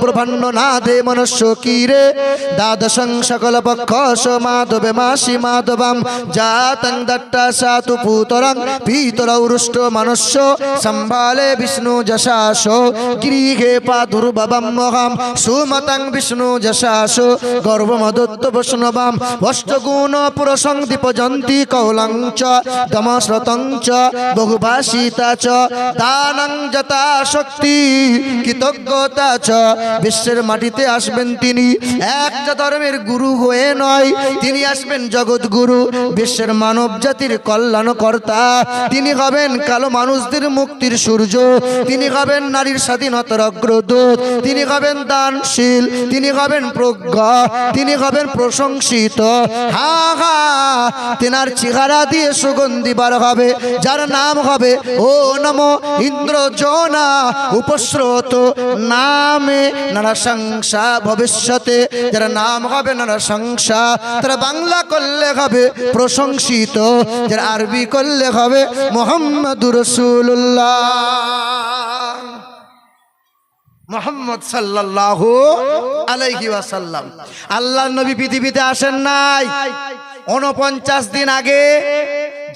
ব্রহ্মাণ্ড নাদে মনুষ্য কীরে দ্বাদশং সকল পক্ষ মাধবে মাসি মাধবাম জাতং দট্টা সাতু পুতরং পিতরৌরুষ্ট মনুষ্য সম্ভালে বিষ্ণু যশাস গৃহে পাদুর্ভবম মহাম সুমতং বিষ্ণু যশাস গর্ভমদত্ত বৈষ্ণবাম অষ্টগুণ পুরসং দীপজন্তি কৌলং চ দমশ্রতং চ বহুভাষিতা চ দানং যথা শক্তি কৃতজ্ঞতা চ। বিশ্বের মাটিতে আসবেন তিনি একটা ধর্মের গুরু হয়ে নয়, তিনি আসবেন জগৎ গুরু, বিশ্বের মানব জাতির কল্যাণকর্তা। তিনি হবেন কালো মানুষদের মুক্তির সূর্য, তিনি হবেন নারীর স্বাধীনতার অগ্রদূত, তিনি হবেন দানশীল, তিনি হবেন প্রজ্ঞা, তিনি হবেন প্রশংসিত। হা হা তেনার চেহারা দিয়ে সুগন্ধি বার হবে, যার নাম হবে ও নমো ইন্দ্রজনা উপস্রোত নামে নরসংসা ভবিষ্যতে, যার নাম হবে নরসংসা, তারা বাংলা করলে হবে প্রশংসিত, যার আরবি করলে হবে মুহাম্মাদুর রাসূলুল্লাহ মুহাম্মদ সাল্লাল্লাহু আলাইহি ওয়াসাল্লাম। আল্লাহর নবী পৃথিবীতে আসেন নাই। 49 দিন আগে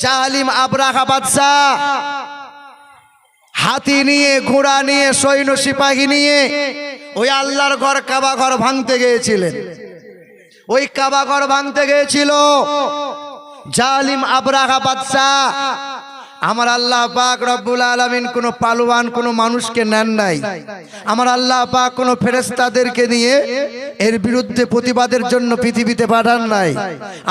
জালিম আবরাহা বাদশা হাতি নিয়ে, ঘোড়া নিয়ে, সৈন্য সিপাহী নিয়ে ওই আল্লাহর ঘর কাবা ঘর ভাঙতে গিয়েছিলেন। ওই কাবা ঘর ভাঙতে গিয়েছিল জালিম আবরাহা বাদশা। আমার আল্লাহ পাক রব্বুল আলামিন কোনো পালোয়ান কোনো মানুষকে নেন নাই। আমার আল্লাহ পাক কোনো ফেরেশতাদেরকে নিয়ে এর বিরুদ্ধে প্রতিবাদের জন্য পৃথিবীতে পাঠান নাই।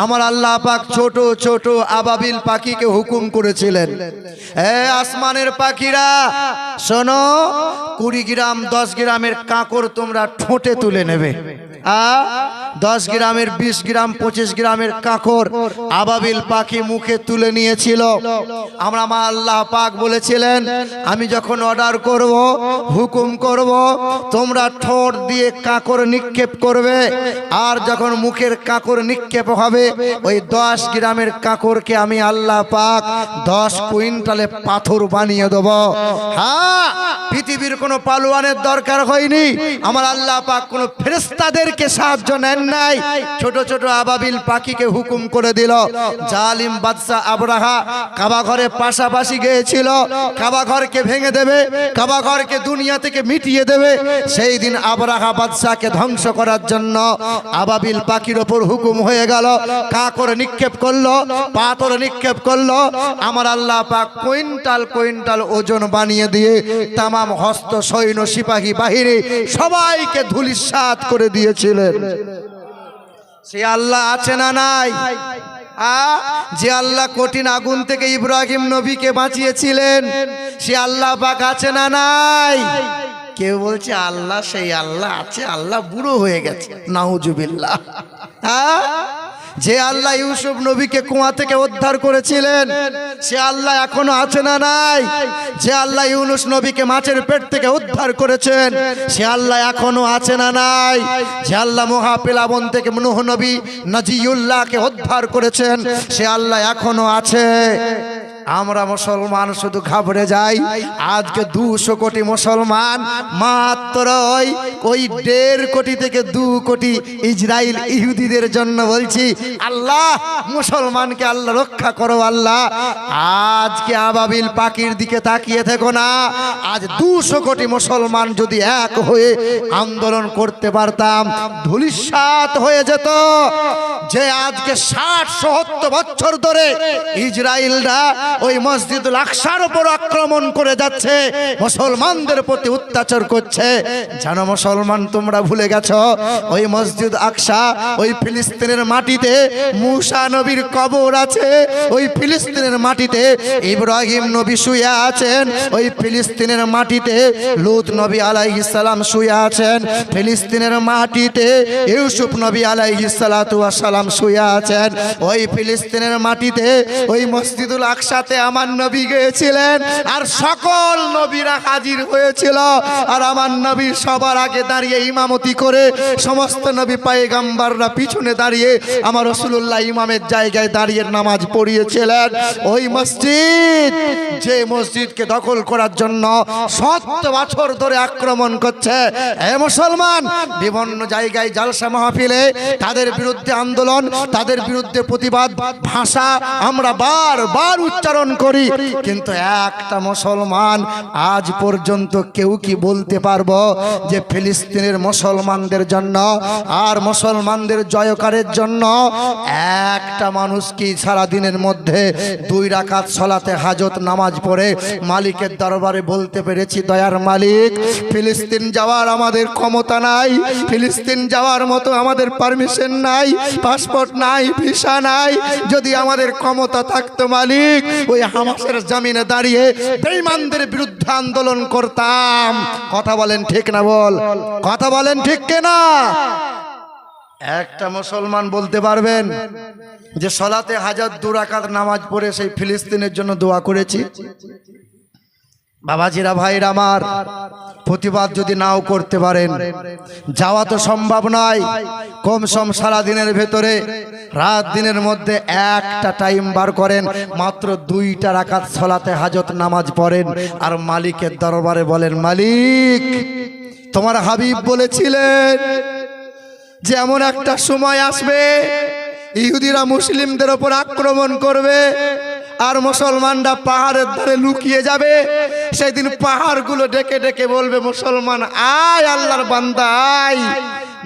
আমার আল্লাহ পাক ছোট ছোট আবাবিল পাখিকে হুকুম করেছিলেন, এ আসমানের পাখিরা শোনো, 20 গ্রাম 10 গ্রামের কাঁকড় তোমরা ঠোঁটে তুলে নেবে। 10 গ্রামের 20 গ্রাম 25 গ্রামের কাঁকড় আবাবিল পাখি মুখে তুলে নিয়েছিল। আমার আল্লাহ পাক বলেছিলেন, আমি যখন অর্ডার করব, হুকুম করব, তোমরা ঠোঁট দিয়ে কাঁকড় নিক্ষেপ করবে, আর যখন মুখের কাঁকড় নিক্ষেপ হবে ওই 10 গ্রামের কাঁকড়কে আমি আল্লাহ পাক 10 কুইন্টালে পাথর বানিয়ে দেব। হ্যাঁ, পৃথিবীর কোনো পালোয়ানের দরকার হয়নি। আমার আল্লাহ পাক কোনো ফেরেশতাদেরকে সাহায্য নেন নাই, ছোট ছোট আবাবিল পাখিকে হুকুম করে দিল। জালিম বাদশা আবরাহা কাবা ঘরে পাশাপাশি গিয়েছিল, কাবা ঘরকে ভেঙে দেবে, কাবা ঘরকে দুনিয়া থেকে মিটিয়ে দেবে। সেই দিন আবরাহা বাদশাকে ধ্বংস করার জন্য আবাবিল পাখির ওপর হুকুম হয়ে গেল। কাঁকড় নিক্ষেপ করলো, পাথর নিক্ষেপ করলো। আমার আল্লাহ পাক কুইন্টাল কুইন্টাল ওজন বানিয়ে দিয়ে তামাম হস্ত সৈন্য সিপাহী বাহিনী সবাইকে ধূলিসাৎ করে দিয়েছিলেন। সে আল্লাহ আছে না নাই? যে আল্লাহ কঠিন আগুন থেকে ইব্রাহিম নবীকে বাঁচিয়েছিলেন, সে আল্লাহ পাক আছে না নাই? কেউ বলছে আল্লাহ, সেই আল্লাহ আছে, আল্লাহ বুড়ো হয়ে গেছে, নাউজুবিল্লাহ। যে আল্লাহ ইউসুফ নবীকে কুয়া থেকে উদ্ধার করেছিলেন, সে আল্লাহ এখনো আছে না নাই? যে আল্লাহ ইউনুস নবীকে মাছের পেট থেকে উদ্ধার করেছেন, সে আল্লাহ এখনো আছে না নাই? যে আল্লাহ মহাপিলাবন থেকে নূহ নবী নজিউল্লাহকে উদ্ধার করেছেন, সে আল্লাহ এখনো আছে। আমরা মুসলমান শুধু ঘাবড়ে যাই। আজকে 200 কোটি মুসলমান, মাত্র ওই 1.5 কোটি থেকে 2 কোটি ইসরায়েল ইহুদিদের জন্য বলছি, আল্লাহ মুসলমানকে আল্লাহ রক্ষা করো আল্লাহ। আজকে আবাবিল পাখির দিকে তাকিয়ে থেকো না। আজ 200 কোটি মুসলমান যদি এক হয়ে আন্দোলন করতে পারতাম, ধূলিসাৎ হয়ে যেত। যে আজকে 60-70 বছর ধরে ইসরায়েলরা ওই মসজিদুল আকসার উপর আক্রমণ করে যাচ্ছে, মুসলমানদের প্রতি অত্যাচার করছে। জানো মুসলমান, তোমরা ভুলে গেছো ওই মসজিদ আকসা, ওই ফিলিস্তিনের মাটিতে মুসা নবীর কবর আছে। ওই ফিলিস্তিনের মাটিতে ইব্রাহিম নবী শুয়ে আছেন। ওই ফিলিস্তিনের মাটিতে লূত নবী আলাইহিস সালাম শুয়ে আছেন। ফিলিস্তিনের মাটিতে ইউসুফ নবী আলাইহিস সালাতু ওয়াস সালাম শুয়ে আছেন। ওই ফিলিস্তিনের মাটিতে ওই মসজিদুল আকসা সাথে আমার নবী গিয়েছিলেন আর সকল নবীরা হাজির হয়েছিল আর আমার নবী সবার আগে দাঁড়িয়ে ইমামতি করে সমস্ত নবী পয়গম্বররা পিছনে দাঁড়িয়ে আমার রাসূলুল্লাহ ইমামের জায়গায় দাঁড়িয়ে নামাজ পড়িয়েছিলেন। ওই মসজিদ যে মসজিদকে দখল করার জন্য 70 বছর ধরে আক্রমণ করছে এ মুসলমান, বিভিন্ন জায়গায় জালসা মাহফিলে তাদের বিরুদ্ধে আন্দোলন, তাদের বিরুদ্ধে প্রতিবাদ ভাষা আমরা বারবার উচ্চারণ করি, কিন্তু একটা মুসলমান আজ পর্যন্ত কেউ কি বলতে পারবো যে ফিলিস্তিনের মুসলমানদের জন্য আর মুসলমানদের জয়কারের জন্য একটা মানুষ কি সারা দিনের মধ্যে 2 রাকাত সালাতে হাজত নামাজ পড়ে মালিকের দরবারে বলতে পেরেছি দয়ার মালিক ফিলিস্তিন যাওয়ার আমাদের ক্ষমতা নাই, ফিলিস্তিন যাওয়ার মতো আমাদের পারমিশন নাই, পাসপোর্ট নাই, ভিসা নাই, যদি আমাদের ক্ষমতা থাকতো মালিক ওই হামাসের জমিনে দাঁড়িয়ে বেঈমানদের বিরুদ্ধে আন্দোলন করতাম। কথা বলেন ঠিক না? কথা বলেন ঠিক কিনা? একটা মুসলমান বলতে পারবেন যে সালাতে হাজাত 2 রাকাত নামাজ পড়ে সেই ফিলিস্তিনের জন্য দোয়া করেছি? বাবাজিরা ভাইরা আমার, প্রতিবাদ যদি নাও করতে পারেন যাওয়া তো সম্ভব নয়, কমসম সারা দিনের ভেতরে রাত দিনের মধ্যে একটা টাইম বার করেন, মাত্র 2টা রাকাত সালাতে হাজত নামাজ পড়েন আর মালিকের দরবারে বলেন মালিক তোমার হাবিব বলেছিলেন যে এমন একটা সময় আসবে ইহুদিরা মুসলিমদের উপর আক্রমণ করবে আর মুসলমানরা পাহাড়ের ধারে লুকিয়ে যাবে, সেদিন পাহাড়গুলো ডেকে ডেকে বলবে মুসলমান আয় আল্লাহর বান্দা আয়,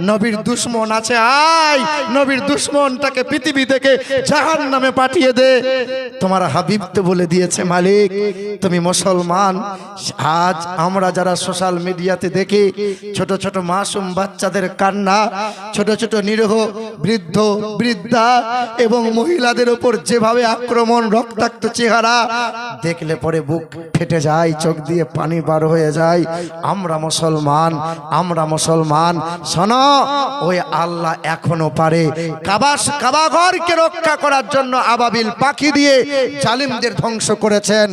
নবীর দুশ্মন আছে আয়, নবীর দুশ্মনটাকে পৃথিবী থেকে জাহান্নামে পাঠিয়ে দে। তোমার হাবিব তো বলে দিয়েছে মালিক তুমি মুসলমান। আজ আমরা যারা সোশ্যাল মিডিয়াতে দেখি ছোট ছোট মাসুম বাচ্চাদের কান্না, ছোট ছোট নিরীহ বৃদ্ধ বৃদ্ধা এবং মহিলাদের উপর যেভাবে আক্রমণ, রক্তাক্ত চেহারা দেখলে পরে বুক ফেটে যায়, চোখ দিয়ে পানি বার হয়ে যায়। আমরা মুসলমান, আমরা মুসলমান। শোনো ওই আল্লাহ এখনো পারে কাবা ঘরকে রক্ষা করার জন্য আবাবিল পাখি দিয়ে জালিমদের ধ্বংস করেছেন।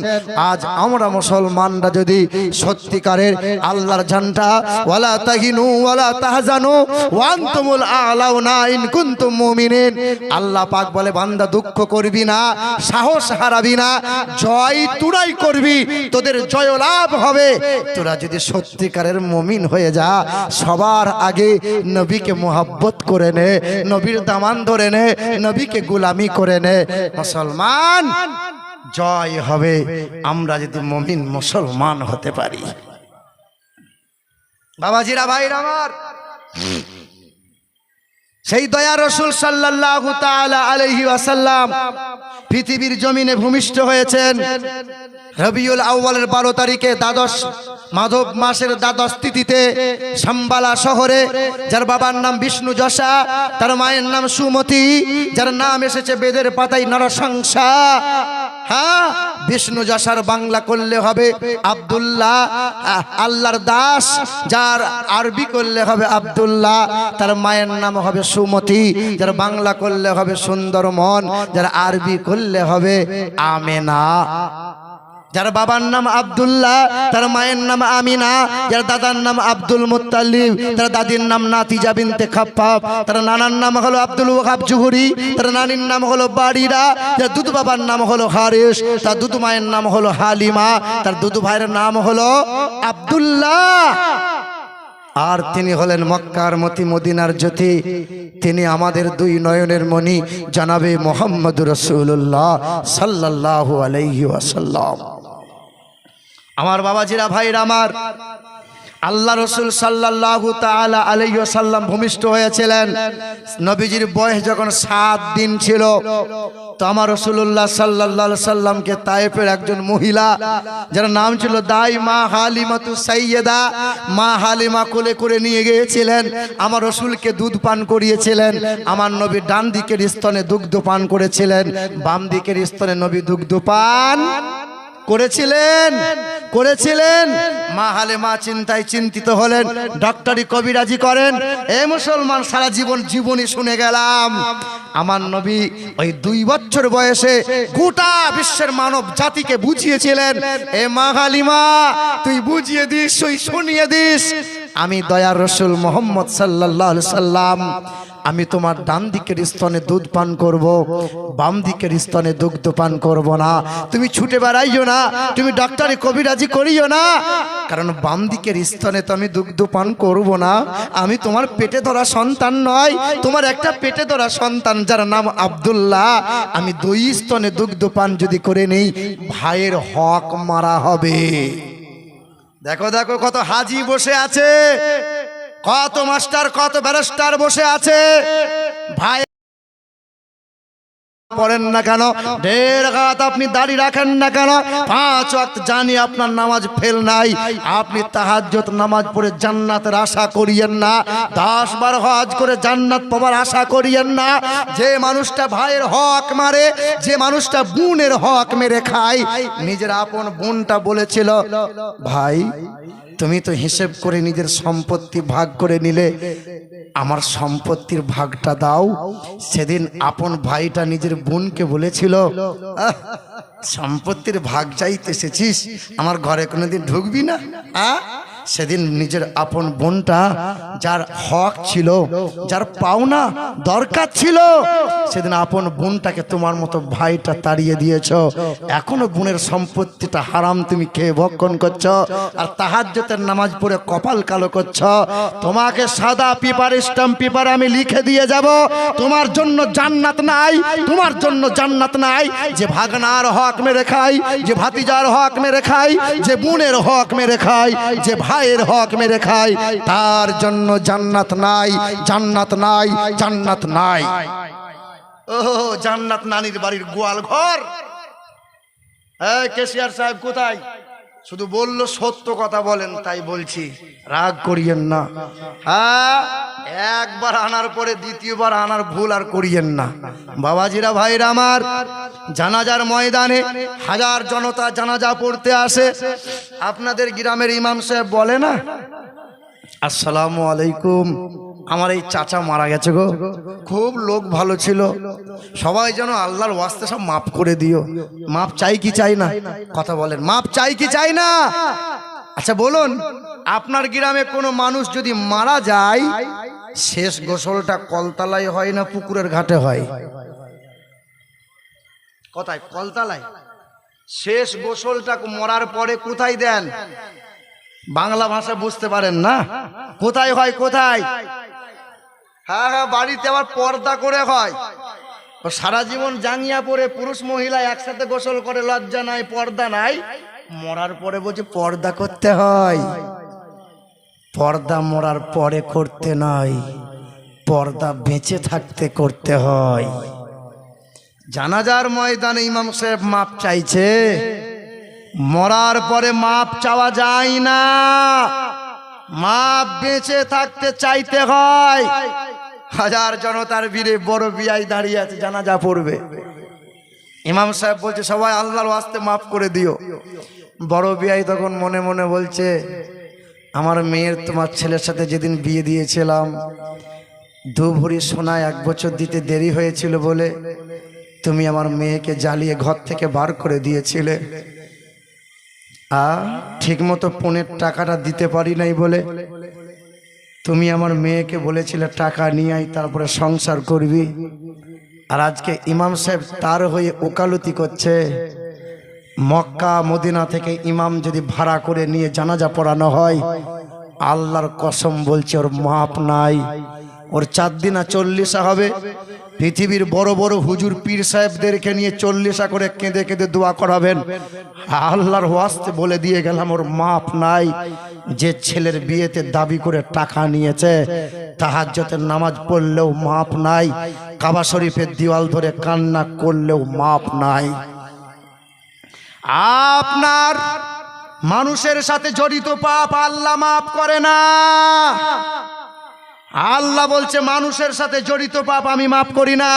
আজ আমরা মুসলমানরা যদি সত্যিকারের আল্লাহর ঝান্ডা ওয়ালা তাহিনু ওয়ালা তাহজানু ওয়া আনতুমুল আ'লাউনা ইন কুনতুম মুমিনিন, আল্লাহ পাক বলে বান্দা দুঃখ করবি না, সাহস হারাবি না, জয় তুরাই করবি, তোদের জয় লাভ হবে। তোরা যদি সত্যিকারের মুমিন হয়ে যা, সবার আগে নবীকে মোহাব্বত করে নে, নবীর দামান ধরে নে, নবীকে গোলামি করে নে, মুসলমান জয় হবে আমরা যদি মুমিন মুসলমান হতে পারি। বাবাজিরা ভাইরা আমার, সেই দয়া রাসূল সাল্লাল্লাহু তাআলা আলাইহি ওয়াসাল্লাম পৃথিবীর জমিনে ভূমিষ্ঠ হয়েছেন রবিউল আউয়ালের 12 তারিখে দ্বাদশ মাধব মাসের দ্বাদশ তিথিতে শাম্বালা শহরে, যার বাবার নাম বিষ্ণু যশা, তার মায়ের নাম সুমতি, যার নাম এসেছে বেদের পাতায় নরসংসা। হ্যাঁ, বিষ্ণু যশার বাংলা করলে হবে আব্দুল্লাহ, আল্লাহর দাস, যার আরবি করলে হবে আব্দুল্লাহ। তার মায়ের নাম হবে সুমতি, যার বাংলা করলে হবে সুন্দরমন, যার আরবি করলে হবে আমেনা। যার বাবার নাম আব্দুল্লাহ, তার মায়ের নাম আমিনা, যার দাদার নাম আব্দুল মুত্তালিব, তার দাদির নাম নাতিজা বিনতে খাপ্পাব, তার নানার নাম হলো আব্দুল ওয়াহাব জুহরি, তার নানির নাম হলো বাড়িরা, যার দুধু বাবার নাম হলো হারিস, তার দুধু মায়ের নাম হলো হালিমা, তার দুধু ভাইয়ের নাম হলো আব্দুল্লাহ। আর তিনি হলেন মক্কার মতি, মদিনার জ্যোতি, তিনি আমাদের 2 নয়নের মণি জনাবে মুহাম্মদুর রাসূলুল্লাহ সাল্লাল্লাহু আলাইহি ওয়াসাল্লাম। আমার বাবাজিরা ভাইরা আমার, আল্লাহ রাসূল সাল্লাল্লাহু তাআলা আলাইহি ওয়াসাল্লাম ভূমিষ্ঠ হয়েছিলেন। নবীজির বয়স যখন 7 দিন ছিল, তো আমার রাসূলুল্লাহ সাল্লাল্লাহু আলাইহি ওয়াসাল্লামকে তায়েফের একজন মহিলা, যার নাম ছিল দাই মা হালিমাতু সাইয়্যিদা, মা হালিমা কোলে করে নিয়ে গিয়েছিলেন। আমার রাসূলকে দুধ পান করিয়েছিলেন। আমার নবী ডান দিকের স্তনে দুগ্ধ পান করেছিলেন, বাম দিকের স্তনে নবী দুগ্ধ পান করেছিলেন করেছিলেন। মা হালেমা চিন্তায় চিন্তিত হলেন, ডক্টরি কবিরাজি করেন। এ মুসলমান, সারা জীবনী শুনে গেলাম। আমার নবী ওই 2 বছর বয়সে গোটা বিশ্বের মানব জাতিকে বুঝিয়েছিলেন, এ মা হালিমা তুই বুঝিয়ে দিস, তুই শুনিয়ে দিস, আমি দয়ার রসুল মোহাম্মদ সাল্লাল্লাহু আলাইহি সাল্লাম, আমি তোমার ডান দিকের স্তনে দুধ পান করব, বাম দিকের স্তনে দুগ্ধ পান করব না। তুমি ছুটে বেড়াইও না, তুমি ডাক্তারি কবিরাজি করিও না, কারণ বাম দিকের স্তনে তো আমি দুগ্ধ পান করব না। আমি তোমার পেটে ধরা সন্তান নয়, তোমার একটা পেটে ধরা সন্তান যার নাম আব্দুল্লাহ। আমি 2 স্তনে দুগ্ধ পান যদি করে নেই, ভাইয়ের হক মারা হবে। দেখো দেখো, কত হাজি বসে আছে, কত মাস্টার, কত ব্যারিস্টার বসে আছে। ভাই পড়েন না কেন, 1.5 রাকাত আপনি দাড়ি রাখেন না কেন, 5 ওয়াক্ত জানি আপনার নামাজ ফেল নাই, আপনি তাহাজ্জুদ নামাজ পড়ে জান্নাতের আশা করিয়েন না, 10 বার হজ করে জান্নাত পাওয়ার আশা করিয়েন না। যে মানুষটা ভাইয়ের হক মারে, যে মানুষটা বোনের হক মেরে খায়, নিজের আপন বোনটা বলেছিল, ভাই তুমি তো হিসেব করে নিজের সম্পত্তি ভাগ করে নিলে, আমার সম্পত্তির ভাগটা দাও। সেদিন আপন ভাইটা নিজের বোনকে বলেছিল, সম্পত্তির ভাগ চাইতে এসেছিস, আমার ঘরে কোনোদিন ঢুকবি না। সেদিন নিজের আপন বোনটা, যার হক ছিল, যার পাওনা দরকার ছিল, সেদিন আপন বোনটাকে তোমার মতো ভাইটা তাড়িয়ে দিয়েছ। এখনো বোনের সম্পত্তিটা হারাম তুমি খেয়ে ভক্ষণ করছ, আর তাহাজ্জুদের নামাজ পড়ে কপাল কালো করছ। তোমাকে সাদা পেপার, স্ট্যাম্প পেপার আমি লিখে দিয়ে যাব, তোমার জন্য জান্নাত নাই, তোমার জন্য জান্নাত নাই। যে ভাগনার হক মেরে খাই, যে ভাতিজার হক মেরে খাই, যে বোনের হক মেরে খাই, যে ভাইয়ের হক মেরে খাই, তার জন্য জান্নাত নাই, জান্নাত নাই, জান্নাত নাই। ও জান্নাত নানির বাড়ির গোয়াল ঘর। এই কেশিয়ার সাহেব কোথায়? শুধু বললো সত্য কথা বলেন, তাই বলছি, রাগ করিয়েন না। হ্যাঁ, একবার আনার পরে দ্বিতীয়বার আনার ভুল আর করিয়েন না। বাবাজিরা, ভাইরা আমার, জানাজার ময়দানে হাজার জনতা জানাজা পড়তে আসে। আপনাদের গ্রামের ইমাম সাহেব বলে না, আসসালামু আলাইকুম, আমার এই চাচা মারা গেছে গো, খুব লোক ভালো ছিল, সবাই যেন আল্লাহর ওয়াস্তে সব মাফ করে দিও। মাফ চাই কি চাই না? কথা বলেন, মাফ চাই কি চাই না? আচ্ছা বলুন, আপনার গ্রামে কোনো মানুষ যদি মারা যায়, শেষ গোসলটা কলতলায় হয় না পুকুরের ঘাটে হয়? কোথায়? কলতলায়। শেষ গোসলটা মরার পরে কোথায় দেন? বাংলা ভাষা বুঝতে পারেন না, কোথায় হয়? কোথায়? হ্যাঁ হ্যাঁ, বাড়িতে আবার পর্দা করে হয়। সারা জীবন জাঙ্গিয়া পরে পুরুষ মহিলা একসাথে গোসল করে, লজ্জা নাই, পর্দা নাই। মরার পরে বলছে পর্দা করতে হয়। পর্দা মরার পরে করতে নয়, পর্দা বেঁচে থাকতে করতে হয়। জানাজার ময়দানে ইমাম সাহেব মাপ চাইছে, মরার পরে মাপ চাওয়া যায় না, মাপ বেঁচে থাকতে চাইতে হয়। হাজার জনতার ভিড়ে বড় বিয়াই দাঁড়িয়ে আছে, জানাজা পড়বে। ইমাম সাহেব বলছে সবাই আল্লাহর ওয়াস্তে মাফ করে দিও। বড় বিয়াই তখন মনে মনে বলছে, আমার মেয়ের তোমার ছেলের সাথে যেদিন বিয়ে দিয়েছিলাম, 2 ভরি সোনা 1 বছর দিতে দেরি হয়েছিল বলে তুমি আমার মেয়েকে জ্বালিয়ে ঘর থেকে বার করে দিয়েছিলে। ঠিক মতো পণের টাকাটা দিতে পারি নাই বলে তুমি আমার মেয়েকে বলেছিলে টাকা নিয়ে আই, তারপরে সংসার করবি। আর আজকে ইমাম সাহেব তার হয়ে ওকালতি করছে। মক্কা মদিনা থেকে ইমাম যদি ভাড়া করে নিয়ে জানাজা পড়ানো হয়, আল্লাহর কসম বলছে ওর মাপ নাই। ওর 4 দিনা 40 হবে। পৃথিবীর বড় বড় হুজুর পীর সাহেবদেরকে নিয়ে 40 করে কেঁদে কেঁদে দোয়া করাবেন। আল্লাহর ওয়াস্তে বলে দিয়ে গেলাম, ওর মাপ নাই। যে ছেলের বিয়েতে দাবি করে টাকা নিয়েছে, তাহাজ্জুদের নামাজ পড়লেও মাপ নাই, কাবা শরীফের দেওয়াল ধরে কান্না করলেও মাপ নাই। আপনার মানুষের সাথে জড়িত পাপ আল্লাহ মাফ করে না। আল্লাহ বলছে মানুষের সাথে জড়িত পাপ আমি মাফ করি না।